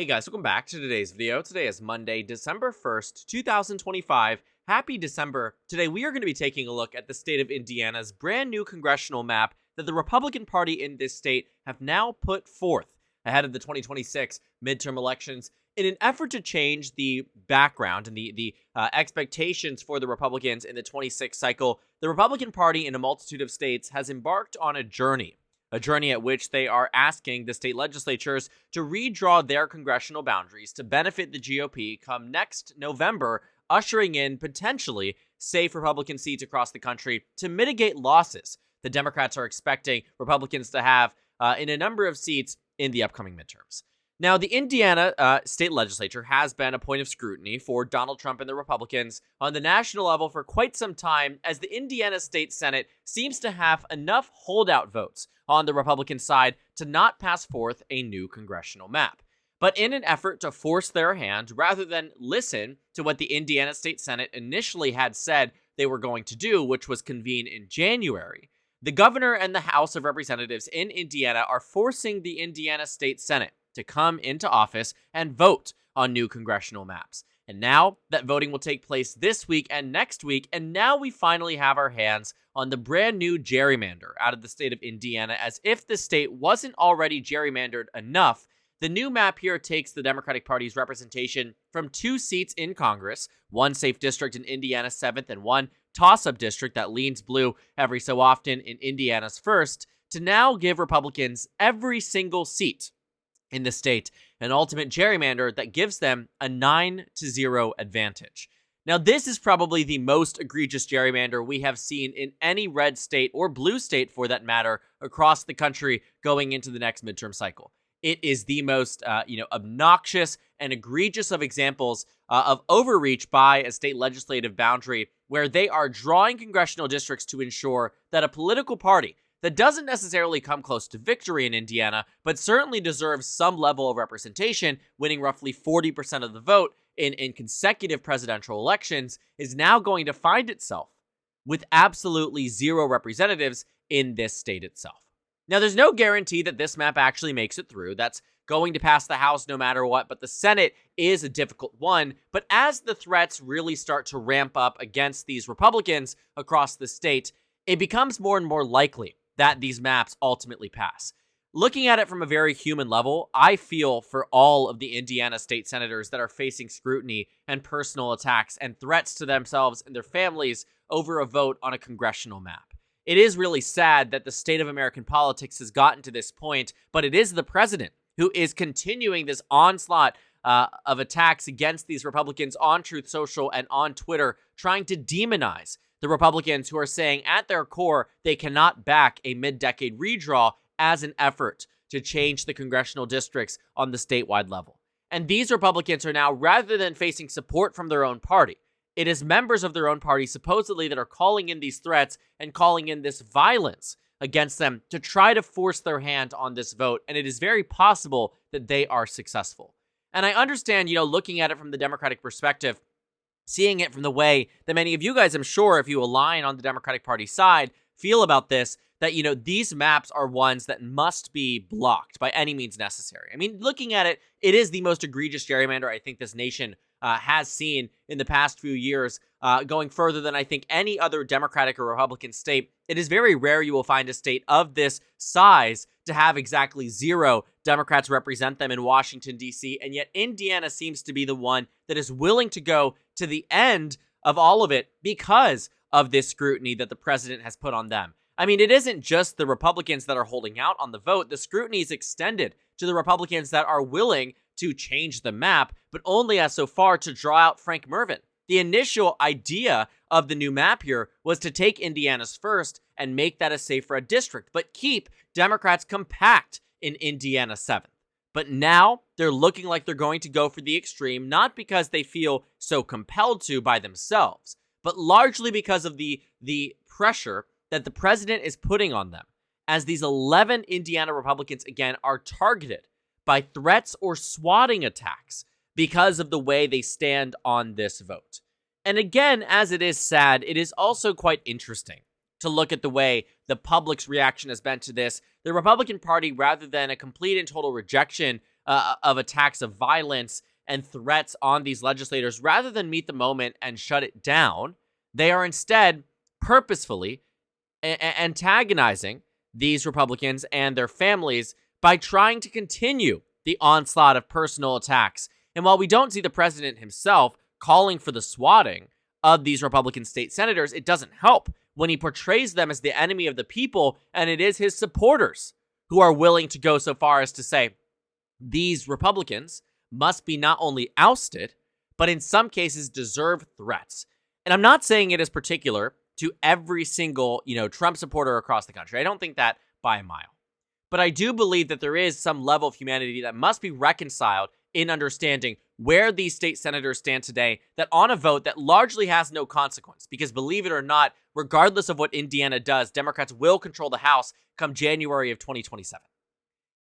Hey guys, welcome back to today's video. Today is Monday, December 1st, 2025. Happy December. Today we are going to be taking a look at the state of Indiana's brand new congressional map that the Republican Party in this state have now put forth ahead of the 2026 midterm elections in an effort to change the background and the expectations for the Republicans in the 26th cycle. The Republican Party in a multitude of states has embarked on a journey at which they are asking the state legislatures to redraw their congressional boundaries to benefit the GOP come next November, ushering in potentially safe Republican seats across the country to mitigate losses the Democrats are expecting Republicans to have in a number of seats in the upcoming midterms. Now, the Indiana state legislature has been a point of scrutiny for Donald Trump and the Republicans on the national level for quite some time, as the Indiana State Senate seems to have enough holdout votes on the Republican side to not pass forth a new congressional map. But in an effort to force their hand, rather than listen to what the Indiana State Senate initially had said they were going to do, which was convene in January, the governor and the House of Representatives in Indiana are forcing the Indiana State Senate to come into office and vote on new congressional maps. And now that voting will take place this week and next week, and now we finally have our hands on the brand new gerrymander out of the state of Indiana. As if the state wasn't already gerrymandered enough, the new map here takes the Democratic Party's representation from 2 seats in Congress, one safe district in Indiana's 7th and one toss-up district that leans blue every so often in Indiana's 1st, to now give Republicans every single seat in the state, an ultimate gerrymander that gives them a 9-0 advantage. Now, this is probably the most egregious gerrymander we have seen in any red state, or blue state for that matter, across the country going into the next midterm cycle. It is the most, obnoxious and egregious of examples of overreach by a state legislative boundary, where they are drawing congressional districts to ensure that a political party that doesn't necessarily come close to victory in Indiana, but certainly deserves some level of representation, winning roughly 40% of the vote in consecutive presidential elections, is now going to find itself with absolutely 0 representatives in this state itself. Now, there's no guarantee that this map actually makes it through. That's going to pass the House no matter what, but the Senate is a difficult one. But as the threats really start to ramp up against these Republicans across the state, it becomes more and more likely that these maps ultimately pass. Looking at it from a very human level, I feel for all of the Indiana state senators that are facing scrutiny and personal attacks and threats to themselves and their families over a vote on a congressional map. It is really sad that the state of American politics has gotten to this point, but it is the president who is continuing this onslaught of attacks against these Republicans on Truth Social and on Twitter, trying to demonize the Republicans who are saying at their core they cannot back a mid-decade redraw as an effort to change the congressional districts on the statewide level. And these Republicans are now, rather than facing support from their own party, it is members of their own party supposedly that are calling in these threats and calling in this violence against them to try to force their hand on this vote. And it is very possible that they are successful. And I understand, looking at it from the Democratic perspective, seeing it from the way that many of you guys, I'm sure, if you align on the Democratic Party side, feel about this, that, these maps are ones that must be blocked by any means necessary. I mean, looking at it, it is the most egregious gerrymander I think this nation has seen in the past few years, going further than I think any other Democratic or Republican state. It is very rare you will find a state of this size to have exactly 0 Democrats represent them in Washington, D.C., and yet Indiana seems to be the one that is willing to go to the end of all of it because of this scrutiny that the president has put on them. I mean, it isn't just the Republicans that are holding out on the vote. The scrutiny is extended to the Republicans that are willing to change the map, but only as so far to draw out Frank Mervyn. The initial idea of the new map here was to take Indiana's 1st and make that a safe red district, but keep Democrats compact in Indiana's 7th. But now they're looking like they're going to go for the extreme, not because they feel so compelled to by themselves, but largely because of the pressure that the president is putting on them, as these 11 Indiana Republicans, again, are targeted by threats or swatting attacks because of the way they stand on this vote. And again, as it is sad, it is also quite interesting to look at the way the public's reaction has been to this. The Republican Party, rather than a complete and total rejection of attacks of violence and threats on these legislators, rather than meet the moment and shut it down, they are instead purposefully antagonizing these Republicans and their families by trying to continue the onslaught of personal attacks. And while we don't see the president himself calling for the swatting of these Republican state senators, it doesn't help when he portrays them as the enemy of the people, and it is his supporters who are willing to go so far as to say these Republicans must be not only ousted, but in some cases deserve threats. And I'm not saying it is particular to every single, Trump supporter across the country. I don't think that by a mile. But I do believe that there is some level of humanity that must be reconciled in understanding where these state senators stand today, that on a vote that largely has no consequence, because believe it or not, regardless of what Indiana does, Democrats will control the House come January of 2027.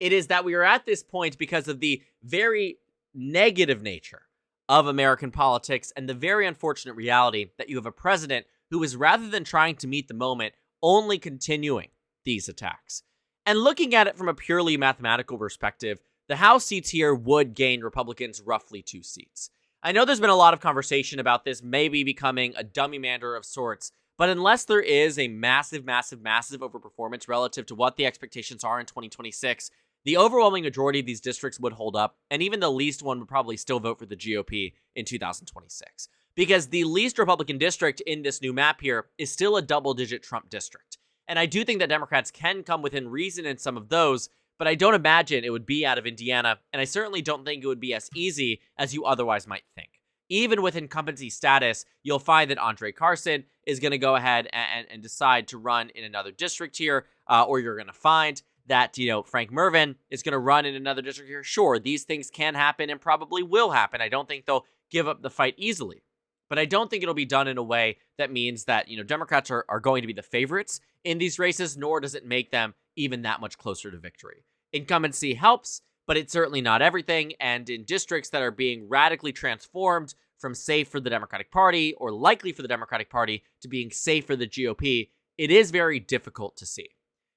It is that we are at this point because of the very negative nature of American politics and the very unfortunate reality that you have a president who is, rather than trying to meet the moment, only continuing these attacks. And looking at it from a purely mathematical perspective, the House seats here would gain Republicans roughly 2 seats. I know there's been a lot of conversation about this maybe becoming a dummy-mander of sorts, but unless there is a massive overperformance relative to what the expectations are in 2026, the overwhelming majority of these districts would hold up, and even the least one would probably still vote for the GOP in 2026. Because the least Republican district in this new map here is still a double-digit Trump district. And I do think that Democrats can come within reason in some of those, but I don't imagine it would be out of Indiana, and I certainly don't think it would be as easy as you otherwise might think. Even with incumbency status, you'll find that Andre Carson is going to go ahead and decide to run in another district here, or you're going to find that, Frank Mervyn is going to run in another district here. Sure, these things can happen and probably will happen. I don't think they'll give up the fight easily. But I don't think it'll be done in a way that means that, Democrats are going to be the favorites in these races, nor does it make them even that much closer to victory. Incumbency helps, but it's certainly not everything. And in districts that are being radically transformed from safe for the Democratic Party or likely for the Democratic Party to being safe for the GOP, it is very difficult to see.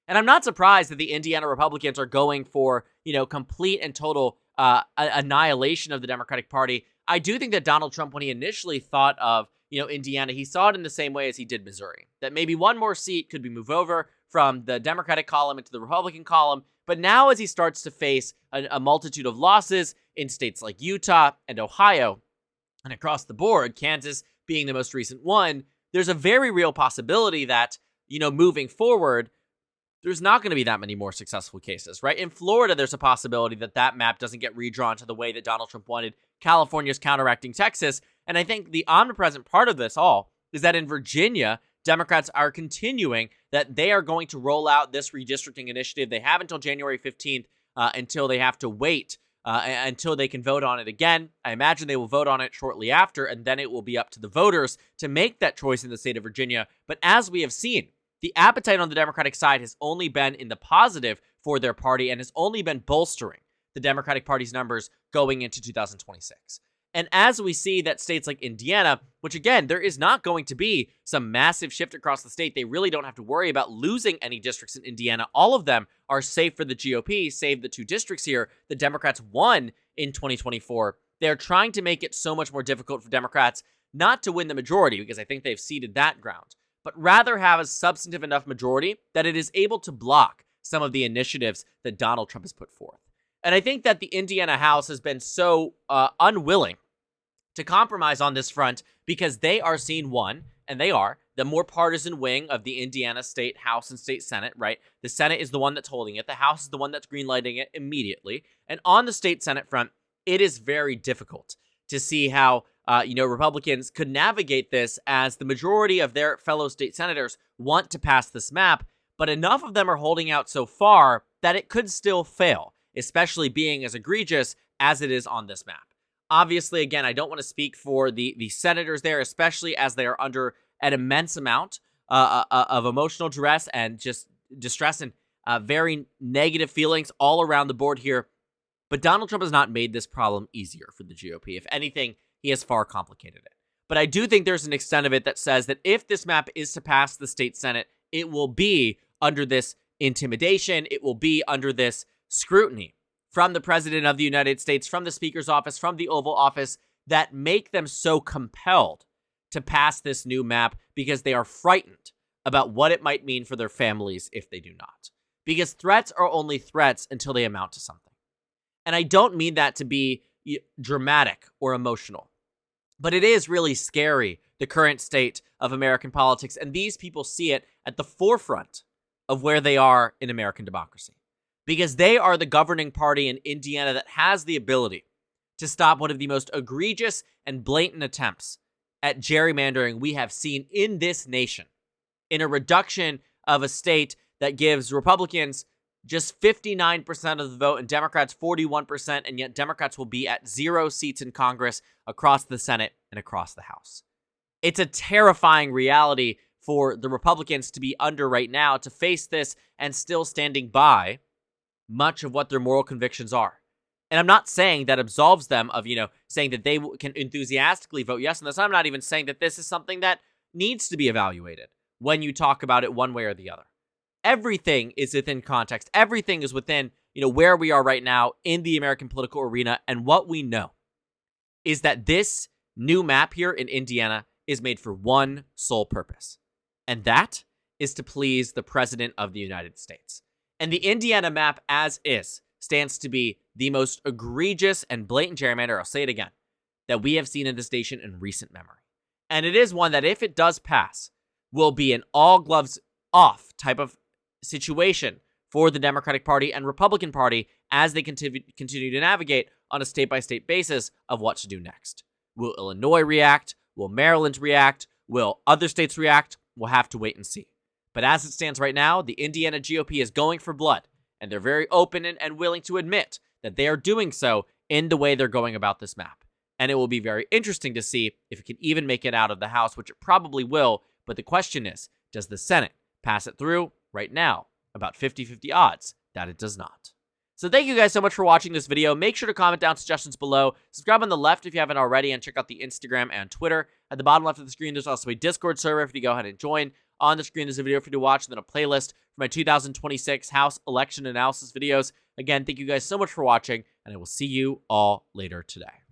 And I'm not surprised that the Indiana Republicans are going for, complete and total annihilation of the Democratic Party. I do think that Donald Trump, when he initially thought of, Indiana, he saw it in the same way as he did Missouri, that maybe one more seat could be moved over from the Democratic column into the Republican column. But now as he starts to face a multitude of losses in states like Utah and Ohio and across the board, Kansas being the most recent one, there's a very real possibility that, moving forward, there's not going to be that many more successful cases, right? In Florida, there's a possibility that map doesn't get redrawn to the way that Donald Trump wanted. California's counteracting Texas. And I think the omnipresent part of this all is that in Virginia, Democrats are continuing that they are going to roll out this redistricting initiative. They have until January 15th until they have to wait until they can vote on it again. I imagine they will vote on it shortly after, and then it will be up to the voters to make that choice in the state of Virginia. But as we have seen, the appetite on the Democratic side has only been in the positive for their party and has only been bolstering the Democratic Party's numbers going into 2026. And as we see that states like Indiana, which again, there is not going to be some massive shift across the state, they really don't have to worry about losing any districts in Indiana. All of them are safe for the GOP, save the 2 districts here the Democrats won in 2024. They're trying to make it so much more difficult for Democrats not to win the majority, because I think they've ceded that ground, but rather have a substantive enough majority that it is able to block some of the initiatives that Donald Trump has put forth. And I think that the Indiana House has been so unwilling to compromise on this front because they are seen, one, and they are, the more partisan wing of the Indiana State House and State Senate, right? The Senate is the one that's holding it. The House is the one that's greenlighting it immediately. And on the State Senate front, it is very difficult to see how, Republicans could navigate this, as the majority of their fellow state senators want to pass this map, but enough of them are holding out so far that it could still fail, especially being as egregious as it is on this map. Obviously, again, I don't want to speak for the senators there, especially as they are under an immense amount of emotional duress and just distress and very negative feelings all around the board here. But Donald Trump has not made this problem easier for the GOP. If anything, he has far complicated it. But I do think there's an extent of it that says that if this map is to pass the state Senate, it will be under this intimidation. It will be under this scrutiny from the President of the United States, from the Speaker's office, from the Oval Office, that make them so compelled to pass this new map because they are frightened about what it might mean for their families if they do not. Because threats are only threats until they amount to something. And I don't mean that to be dramatic or emotional, but it is really scary, the current state of American politics, and these people see it at the forefront of where they are in American democracy. Because they are the governing party in Indiana that has the ability to stop one of the most egregious and blatant attempts at gerrymandering we have seen in this nation, in a reduction of a state that gives Republicans just 59% of the vote and Democrats 41%, and yet Democrats will be at 0 seats in Congress, across the Senate, and across the House. It's a terrifying reality for the Republicans to be under right now, to face this and still standing by much of what their moral convictions are. And I'm not saying that absolves them of, saying that they can enthusiastically vote yes on this. I'm not even saying that this is something that needs to be evaluated when you talk about it one way or the other. Everything is within context. Everything is within, where we are right now in the American political arena. And what we know is that this new map here in Indiana is made for one sole purpose. And that is to please the President of the United States. And the Indiana map, as is, stands to be the most egregious and blatant gerrymander, I'll say it again, that we have seen in this nation in recent memory. And it is one that, if it does pass, will be an all gloves off type of situation for the Democratic Party and Republican Party as they continue to navigate on a state-by-state basis of what to do next. Will Illinois react? Will Maryland react? Will other states react? We'll have to wait and see. But as it stands right now, the Indiana GOP is going for blood, and they're very open and willing to admit that they are doing so in the way they're going about this map. And it will be very interesting to see if it can even make it out of the House, which it probably will. But the question is, does the Senate pass it through? Right now, about 50-50 odds that it does not. So thank you guys so much for watching this video. Make sure to comment down suggestions below. Subscribe on the left if you haven't already, and check out the Instagram and Twitter. At the bottom left of the screen, there's also a Discord server for you to go ahead and join. On the screen, there's a video for you to watch, and then a playlist for my 2026 House election analysis videos. Again, thank you guys so much for watching, and I will see you all later today.